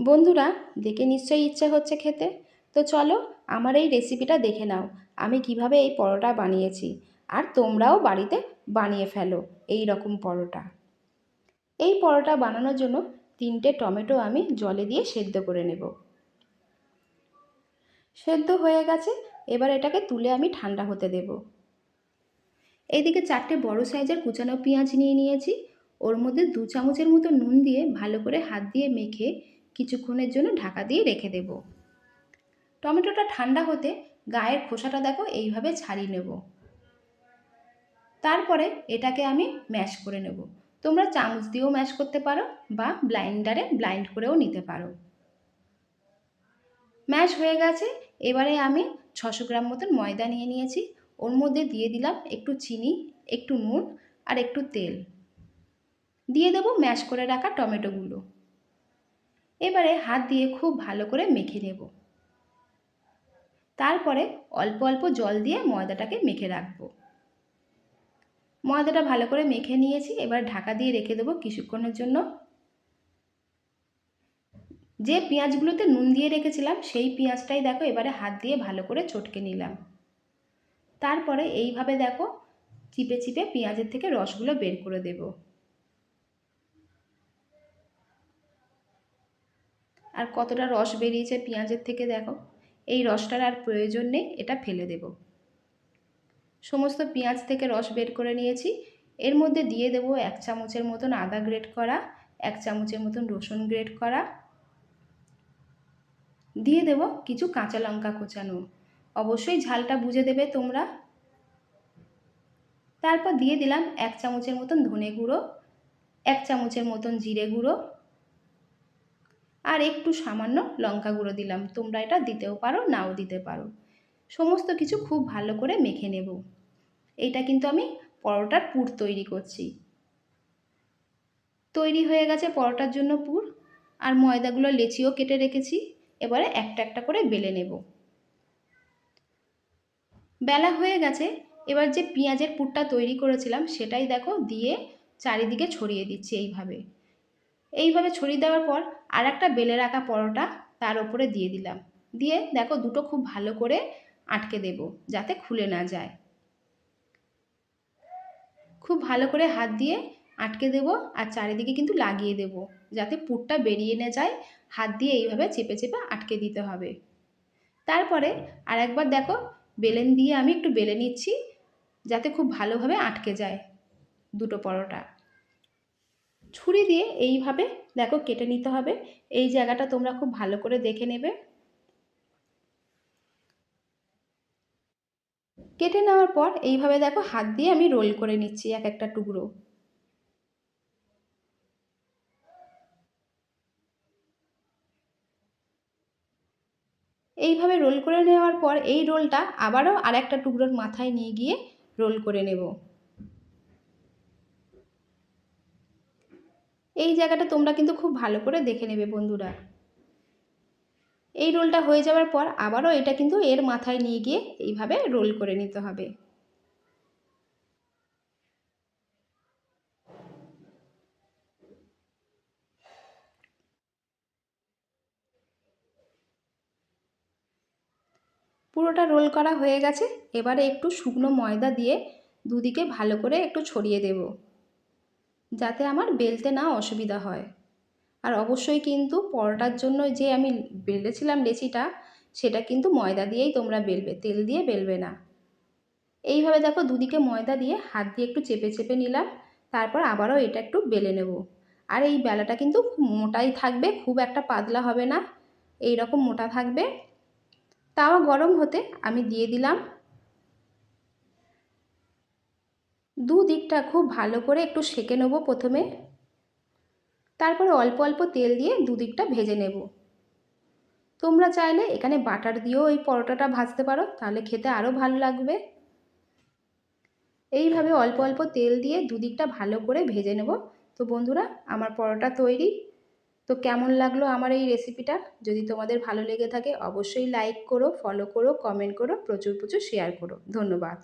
বন্ধুরা, দেখে নিশ্চয়ই ইচ্ছে হচ্ছে খেতে। তো চলো আমার এই রেসিপিটা দেখে নাও, আমি কিভাবে এই পরোটা বানিয়েছি। আর তোমরাও বাড়িতে বানিয়ে ফেলো এই রকম পরোটা। এই পরোটা বানানোর জন্য 3টে টমেটো আমি জলে দিয়ে সেদ্ধ করে নেব। সেদ্ধ হয়ে গেছে, এবার এটাকে তুলে আমি ঠান্ডা হতে দেব। এইদিকে 4টে বড় সাইজের কুচানো পেঁয়াজ নিয়ে নিয়েছি। ওর মধ্যে 2 চামচের মতো নুন দিয়ে ভালো করে হাত দিয়ে মেখে কিছুক্ষণের জন্য ঢাকা দিয়ে রেখে দেব। টমেটোটা ঠান্ডা হতে গায়ের খোসাটা দেখো এইভাবে ছাড়িয়ে নেব। তারপরে এটাকে আমি ম্যাশ করে নেব। তোমরা চামচ দিয়েও ম্যাশ করতে পারো বা ব্লাইন্ডারে ব্লাইন্ড করেও নিতে পারো। ম্যাশ হয়ে গেছে, এবারে আমি 600 গ্রাম মতন ময়দা নিয়ে নিয়েছি। ওর মধ্যে দিয়ে দিলাম একটু চিনি, একটু নুন আর একটু তেল। দিয়ে দেবো ম্যাশ করে রাখা টমেটোগুলো। এবারে হাত দিয়ে খুব ভালো করে মেখে নেব। তারপরে অল্প অল্প জল দিয়ে ময়দাটাকে মেখে রাখবো। ময়দাটা ভালো করে মেখে নিয়েছি, এবার ঢাকা দিয়ে রেখে দেবো কিছুক্ষণের জন্য। যে পেঁয়াজগুলোতে নুন দিয়ে রেখেছিলাম সেই পেঁয়াজটাই দেখো এবারে হাত দিয়ে ভালো করে চটকে নিলাম। তারপরে এইভাবে দেখো চিপে চিপে পেঁয়াজের থেকে রসগুলো বের করে দেব। আর কতটা রস বেরিয়েছে পেঁয়াজের থেকে দেখো। এই রসটার আর প্রয়োজন নেই, এটা ফেলে দেব। সমস্ত পেঁয়াজ থেকে রস বের করে নিয়েছি। এর মধ্যে দিয়ে দেব 1 চামচের মতন আদা গ্রেট করা, 1 চামচের মতন রসুন গ্রেট করা, দিয়ে দেব কিছু কাঁচা লঙ্কা কোচানো। অবশ্যই ঝালটা বুঝে দেবে তোমরা। তারপর দিয়ে দিলাম 1 চামচের মতন ধনে গুঁড়ো, 1 চামচের মতন জিরে গুঁড়ো আর একটু সামান্য লঙ্কা গুঁড়ো দিলাম। তোমরা এটা দিতেও পারো, নাও দিতে পারো। সমস্ত কিছু খুব ভালো করে মেখে নেব। এইটা কিন্তু আমি পরোটার পুর তৈরি করছি। তৈরি হয়ে গেছে পরোটার জন্য পুর। আর ময়দাগুলো লেচিও কেটে রেখেছি। এবারে একটা একটা করে বেলে নেব। বেলা হয়ে গেছে, এবার যে পেঁয়াজের পুরটা তৈরি করেছিলাম সেটাই দেখো দিয়ে চারিদিকে ছড়িয়ে দিচ্ছি এইভাবে। এইভাবে ছড়িয়ে দেওয়ার পর আর একটা বেলে রাখা পরোটা তার ওপরে দিয়ে দিলাম। দিয়ে দেখো দুটো খুব ভালো করে আটকে দেব যাতে খুলে না যায়। খুব ভালো করে হাত দিয়ে আটকে দেব আর চারিদিকে কিন্তু লাগিয়ে দেব যাতে পুরটা বেরিয়ে না যায়। হাত দিয়ে এইভাবে চেপে চেপে আটকে দিতে হবে। তারপরে আর একবার দেখো বেলেন দিয়ে আমি একটু বেলে নিচ্ছি যাতে খুব ভালোভাবে আটকে যায় দুটো পরোটা। ছুরি দিয়ে এইভাবে দেখো কেটে নিতে হবে। এই জায়গাটা তোমরা খুব ভালো করে দেখে নেবে। কেটে নেওয়ার পর এইভাবে দেখো হাত দিয়ে আমি রোল করে নিচ্ছি এক একটা টুকরো। এইভাবে রোল করে নেওয়ার পর এই রোলটা আবারও আর একটা টুকরোর মাথায় নিয়ে গিয়ে রোল করে নেব। এই জায়গাটা তোমরা কিন্তু খুব ভালো করে দেখে নেবে বন্ধুরা। এই রোলটা হয়ে যাওয়ার পর আবারও এটা কিন্তু এর মাথায় নিয়ে গিয়ে এইভাবে রোল করে নিতে হবে। পুরোটা রোল করা হয়ে গেছে। এবারে একটু শুকনো ময়দা দিয়ে দুদিকে ভালো করে একটু ছড়িয়ে দেব যাতে আমার বেলতে না অসুবিধা হয়। আর অবশ্যই কিন্তু পরোটার জন্য যে আমি বেলেছিলাম লেচিটা সেটা কিন্তু ময়দা দিয়েই তোমরা বেলবে, তেল দিয়ে বেলবে না। এইভাবে দেখো দুদিকে ময়দা দিয়ে হাত দিয়ে একটু চেপে চেপে নিলাম। তারপর আবারও এটা একটু বেলে নেব। আর এই বেলাটা কিন্তু খুব মোটাই থাকবে, খুব একটা পাতলা হবে না, এই রকম মোটা থাকবে। তাওয়া গরম হতে আমি দিয়ে দিলাম। দুদিকটা খুব ভালো করে একটু সেঁকে নেব প্রথমে। তারপরে অল্প অল্প তেল দিয়ে দুদিকটা ভেজে নেব। তোমরা চাইলে এখানে বাটার দিয়েও এই পরোটাটা ভাজতে পারো, তাহলে খেতে আরও ভালো লাগবে। এইভাবে অল্প অল্প তেল দিয়ে দুদিকটা ভালো করে ভেজে নেব। তো বন্ধুরা, আমার পরোটা তৈরি। তো কেমন লাগলো আমার এই রেসিপিটা? যদি তোমাদের ভালো লেগে থাকে অবশ্যই লাইক করো, ফলো করো, কমেন্ট করো, প্রচুর প্রচুর শেয়ার করো। ধন্যবাদ।